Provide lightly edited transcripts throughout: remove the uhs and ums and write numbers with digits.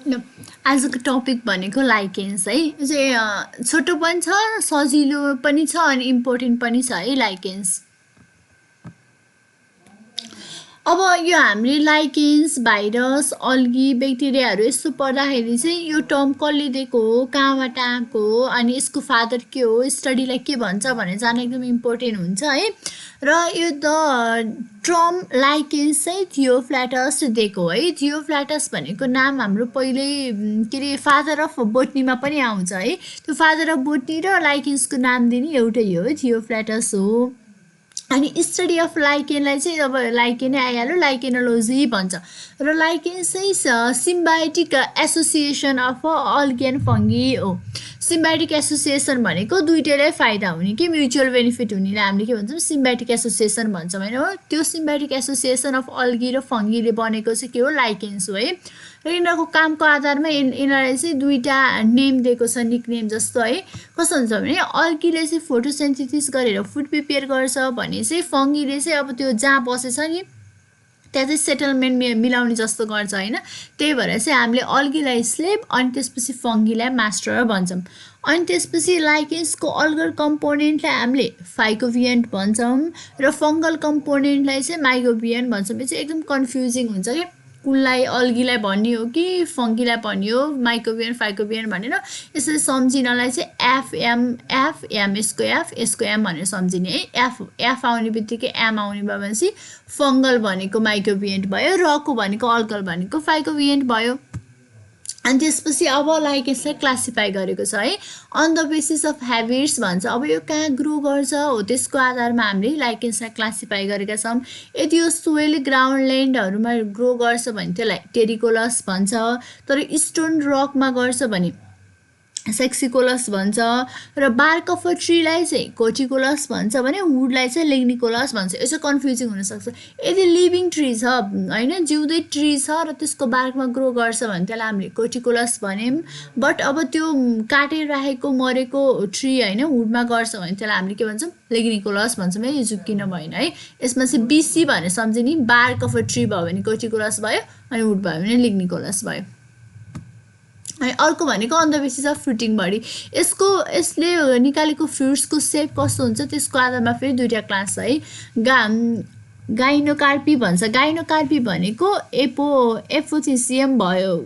ल आजको टपिक भनेको लाइकेन्स है। यो चाहिँ छोटो पनि छ, सजिलो पनि छ अनि इम्पोर्टेन्ट पनि छ है लाइकेन्स। अब यो हामीले लाइकेन्स, भाइरस, अल्गी, ब्याक्टेरियाहरू यस्तो पढ्दाखेरि चाहिँ यो टर्म कसले दिएको हो, कहाँबाट आएको हो, अनि यसको फादर के हो, स्टडीलाई के भन्छ भनेर जान एकदम इम्पोर्टेन्ट हुन्छ है। र यो द टर्म लाइकेन्स चाहिँ थियोफ्ल्याटस दिएको है। थियोफ्ल्याटस भनेको नाम हाम्रो पहिल्यै के अरे फादर अफ बोटनीमा पनि आउँछ है। त्यो फादर अफ बोटनी र लाइकेन्सको नाम दिने एउटै हो, थियोफ्ल्याटस हो। अनि स्टडी अफ लाइकेनलाई चाहिँ अब लाइकेनै आइहाल्यो, लाइकेनोलोजी भन्छ। र लाइकेन चाहिँ symbiotic association of algae and fungi हो। सिम्बायोटिक एसोसिएसन भनेको दुइटैलाई फाइदा हुने कि म्युचुअल बेनिफिट हुनेलाई हामीले के भन्छौँ, सिम्बायोटिक एसोसिएसन भन्छौँ होइन हो। त्यो सिम्बायोटिक एसोसिएसन अफ अल्गी र फङ्गीले बनेको चाहिँ के हो, लाइकेन्स हो है। र यिनीहरूको कामको आधारमा यिनीहरूलाई चाहिँ दुईवटा नेम दिएको छ, निक नेम जस्तो है। कस्तो हुन्छ भने अल्गीले चाहिँ फोटोसिन्थेसिस गरेर फुड प्रिपेयर गर्छ भने चाहिँ फङ्गीले चाहिँ अब त्यो जहाँ बसेछ नि त्यहाँ चाहिँ सेटलमेन्ट मिलाउने जस्तो गर्छ होइन। त्यही भएर चाहिँ हामीले अल्गीलाई स्लेभ अनि त्यसपछि फङ्गीलाई मास्टर भन्छौँ। अनि त्यसपछि लाइकेन्सको अल्गर कम्पोनेन्टलाई हामीले फाइकोभियन्ट भन्छौँ र फङ्गल कम्पोनेन्टलाई चाहिँ माइकोभियन्ट भन्छौँ। यो चाहिँ एकदम कन्फ्युजिङ हुन्छ कि कुनलाई अल्गीलाई भन्ने हो कि फङ्गीलाई भन्ने हो, माइकोभियन फाइकोभियन भनेर। यसरी सम्झिनलाई चाहिँ एफ यसको एम भनेर सम्झिने है। एफ आउने बित्तिकै एम आउने भयो भनेपछि फङ्गल भनेको माइकोभियन्ट भयो, रको भनेको अल्गल भनेको फाइकोभियन्ट भयो। अनि त्यसपछि अब लाइकेन्सलाई क्लासिफाई गरेको छ है, on the basis of habits भन्छ। अब यो कहाँ ग्रो गर्छ हो त्यसको आधारमा हामीले लाइकेन्सलाई क्लासिफाई गरेका छौँ। यदि यो सोइल ग्राउन्डल्यान्डहरूमा ग्रो गर्छ भने त्यसलाई टेरिकोलस भन्छ, तर स्टोन रकमा गर्छ भने सेक्सिकोलस भन्छ, र बार्क अफ अ ट्रीलाई चाहिँ कोटिकोलस भन्छ भने वुडलाई चाहिँ लिग्निकोलस भन्छ। यसो कन्फ्युजिङ हुनसक्छ। यदि लिभिङ ट्री छ होइन, जिउँदै ट्री छ र त्यसको बार्कमा ग्रो गर्छ भने त्यसलाई हामीले कोटिकोलस भन्यौँ। बट अब त्यो काटेर राखेको मरेको ट्री होइन वुडमा गर्छ भने त्यसलाई हामीले के भन्छौँ, लिग्निकोलस भन्छौँ है। यो झुक्किन भएन है। यसमा चाहिँ बिसी भनेर सम्झिने, बार्क अफ अ ट्री भयो भने कोटिकोलस भयो अनि वुड भयो भने लिग्निकोलस भयो। अनि अर्को भनेको on the basis of fruiting body. यसले निकालेको फ्रुट्सको सेप कस्तो हुन्छ त्यसको आधारमा फेरि दुईवटा क्लास छ है। गाइनोकार्पी भन्छ। गाइनोकार्पी भनेको एपोथेसियम भयो,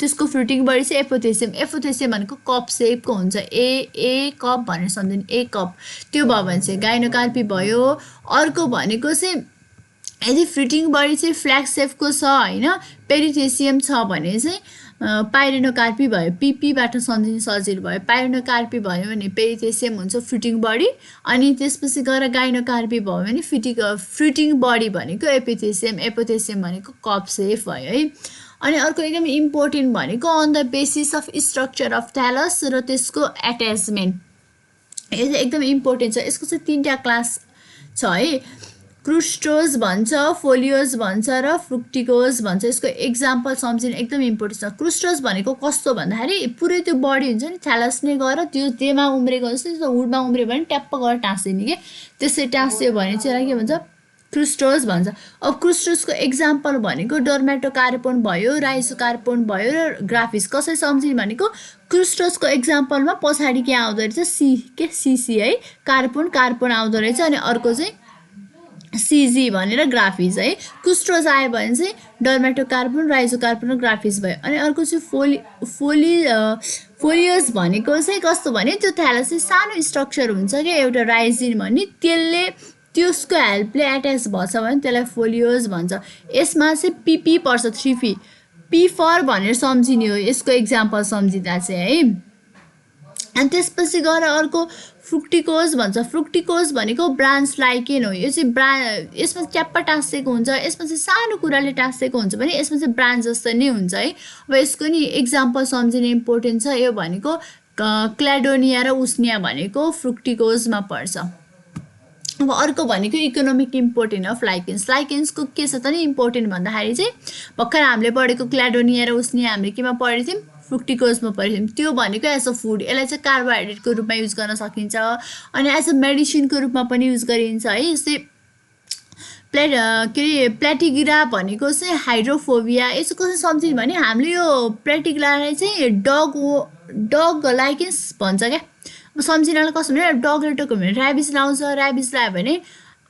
त्यसको फ्रुटिङ बडी चाहिँ एपोथेसियम। एपोथेसियम भनेको कप सेपको हुन्छ, ए कप भनेर सम्झिने, ए कप। त्यो भयो भने चाहिँ गाइनोकार्पी भयो। अर्को भनेको चाहिँ यदि फ्रुटिङ बडी चाहिँ फ्ल्याग सेपको छ होइन, पेरिथेसियम छ भने चाहिँ पाइरेनोकार्पी भयो। पीबाट सम्झिने सजिलो भयो। पाइरेनोकार्पी भयो भने पेरिथेसियम हुन्छ फ्रुटिङ बडी, अनि त्यसपछि गएर गाइनोकार्पी भयो भने फ्रुटिङ बडी भनेको एपिथेसियम, एपोथेसियम भनेको कप सेप भयो है। अनि अर्को एकदम इम्पोर्टेन्ट भनेको on the basis of structure of thallus र त्यसको एट्याचमेन्ट। यो चाहिँ एकदम इम्पोर्टेन्ट छ। यसको चाहिँ तिनवटा क्लास छ है, क्रुस्टोज भन्छ, फोलियोज भन्छ र फ्रुक्टिकोज भन्छ। यसको एक्जाम्पल सम्झिनु एकदम इम्पोर्टेन्ट छ। क्रुस्टोज भनेको कस्तो भन्दाखेरि पुरै त्यो बडी हुन्छ नि थ्यालस नै गएर त्यो जेमा उम्रेको जस्तो त्यो वुडमा उम्रियो भने ट्याप्प गरेर टाँसिदिने कि, त्यसै टाँसियो भने चाहिँ के भन्छ, क्रुस्टोज भन्छ। अब क्रुस्टोजको एक्जाम्पल भनेको डर्मेटोकार्पोन भयो, राइसोकार्पोन भयो र ग्राफिस। कसरी सम्झिने भनेको क्रुस्टोजको एक्जाम्पलमा पछाडि के आउँदो रहेछ, सिसी है, कार्पोन आउँदो रहेछ, अनि अर्को चाहिँ सिजी भनेर ग्राफिस है। क्रुस्टोज आयो भने चाहिँ डर्मेटोकार्पोन, राइजोकार्पोन र ग्राफिस भयो। अनि अर्को चाहिँ फोलियोज भनेको चाहिँ कस्तो भने त्यो थ्यालस चाहिँ सानो स्ट्रक्चर हुन्छ क्या एउटा राइजिन भन्ने, त्यसको हेल्पले एट्याच भएछ भने त्यसलाई फोलियोज भन्छ। यसमा चाहिँ पी पर्छ, 3 पी फर भनेर सम्झिने हो यसको एक्जाम्पल सम्झिँदा चाहिँ है। अनि त्यसपछि गएर अर्को फ्रुक्टिकोज भन्छ। फ्रुक्टिकोज भनेको ब्रान्च लाइकेन हो। यो चाहिँ यसमा च्याप्प टाँसेको हुन्छ, यसमा चाहिँ सानो कुराले टाँसेको हुन्छ भने यसमा चाहिँ ब्रान्च जस्तो नै हुन्छ है। अब यसको नि एक्जाम्पल सम्झिने इम्पोर्टेन्ट छ। यो भनेको क्ल्याडोनिया र उस्निया भनेको फ्रुक्टिकोजमा पर्छ। अब अर्को भनेको इकोनोमिक इम्पोर्टेन्ट अफ लाइकेन्स। लाइकेन्सको के छ त नि इम्पोर्टेन्ट भन्दाखेरि चाहिँ भर्खर हामीले पढेको क्ल्याडोनिया र उस्निया हामीले केमा पढेको थियौँ, फ्रुक्टिकोजमा परेको त्यो भनेको एज अ फुड, यसलाई चाहिँ कार्बोहाइड्रेटको रूपमा युज गर्न सकिन्छ अनि एज अ मेडिसिनको रूपमा पनि युज गरिन्छ है। यस्तै के अरे प्लेटिग्रा भनेको चाहिँ हाइड्रोफोबिया, यसो कसरी सम्झिने भने हामीले यो प्लेटिग्रालाई चाहिँ डग लाइकेन्स भन्छ क्या। अब सम्झिनलाई कस्तो भने डगले टोक्यो भने ऱ्याबिस लाउँछ, ऱ्याबिस लाग्यो भने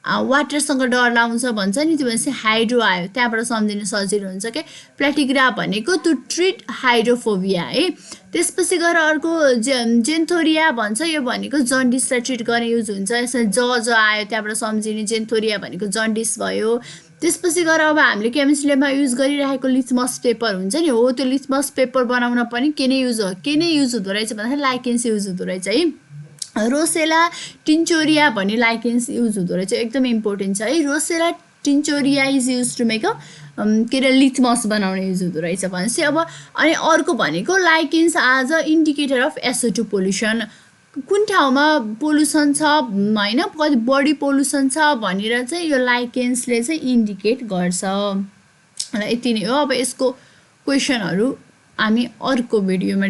वाटरसँग डर लाउँछ भन्छ नि, त्यो भनेपछि हाइड्रो आयो, त्यहाँबाट सम्झिनु सजिलो हुन्छ क्या। प्लेटिग्रा भनेको टु ट्रिट हाइड्रोफोबिया है। त्यसपछि गएर अर्को जेन्थोरिया भन्छ, यो भनेको जन्डिसलाई ट्रिट गर्ने युज हुन्छ। यसमा ज आयो त्यहाँबाट सम्झिने, जेन्थोरिया भनेको जन्डिस भयो। त्यसपछि गएर अब हामीले केमिस्ट्रीमा युज गरिरहेको लिथमस पेपर हुन्छ नि, हो त्यो लिथमस पेपर बनाउन पनि के नै युज हुँदो रहेछ भन्दाखेरि लाइकेन्स युज हुँदो रहेछ है। रोसेला टिन्चोरिया भन्ने लाइकेन्स युज हुँदो रहेछ, एकदम इम्पोर्टेन्ट छ है। Roccella tinctoria is use to make के अरे लिथमस बनाउने युज हुँदो रहेछ भनेपछि अब अनि अर्को भनेको lichens as a indicator of SO2 pollution, कुन ठाउँमा पोल्युसन छ होइन, कति बढी पोल्युसन छ भनेर चाहिँ यो लाइकेन्सले चाहिँ इन्डिकेट गर्छ। र यति नै हो। अब यसको क्वेसनहरू हामी अर्को भिडियोमा